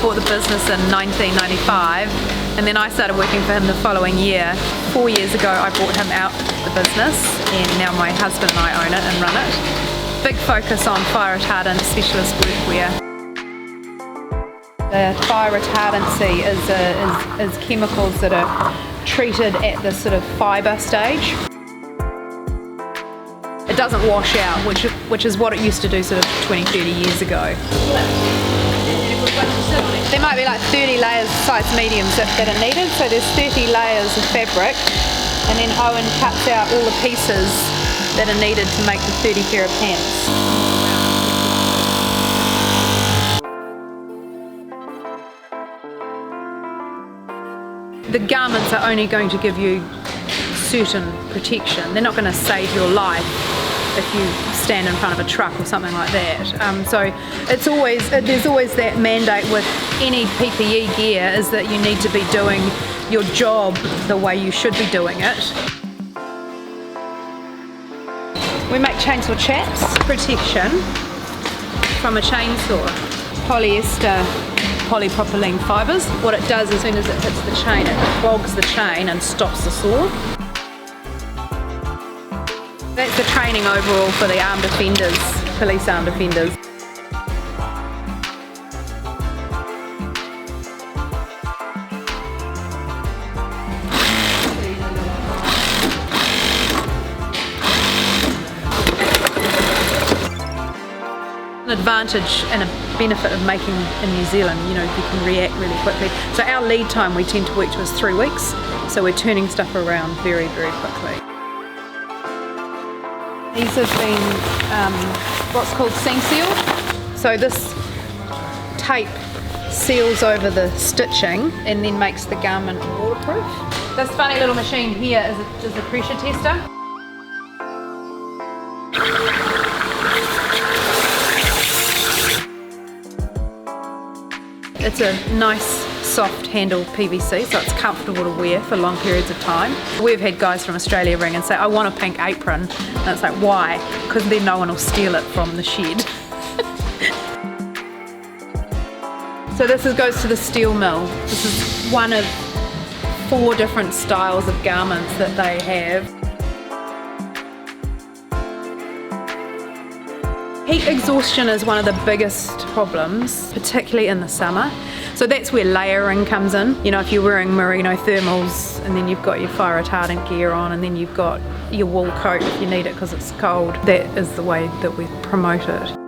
bought the business in 1995, and then I started working for him the following year. 4 years ago I bought him out the business, and now my husband and I own it and run it. Big focus on fire retardant specialist workwear. The fire retardancy is chemicals that are treated at the sort of fibre stage. It doesn't wash out, which is what it used to do sort of 20, 30 years ago. There might be like 30 layers, size mediums that are needed, so there's 30 layers of fabric, and then Owen cuts out all the pieces that are needed to make the 30 pair of pants. The garments are only going to give you certain protection. They're not going to save your life if you stand in front of a truck or something like that. So there's always that mandate with any PPE gear, is that you need to be doing your job the way you should be doing it. We make chainsaw chaps, protection from a chainsaw. Polyester polypropylene fibres. What it does, as soon as it hits the chain, it clogs the chain and stops the saw. That's the training overall for the armed offenders, police armed offenders. An advantage and a benefit of making in New Zealand, you know, you can react really quickly. So our lead time we tend to work to is 3 weeks, so we're turning stuff around very, very quickly. These have been what's called seam sealed. So this tape seals over the stitching and then makes the garment waterproof. This funny little machine here is a pressure tester. It's a nice soft handled PVC, so it's comfortable to wear for long periods of time. We've had guys from Australia ring and say, I want a pink apron. And it's like, why? Because then no one will steal it from the shed. So this goes to the steel mill. This is one of 4 different styles of garments that they have. Heat exhaustion is one of the biggest problems, particularly in the summer. So that's where layering comes in. You know, if you're wearing merino thermals and then you've got your fire retardant gear on and then you've got your wool coat if you need it because it's cold, that is the way that we promote it.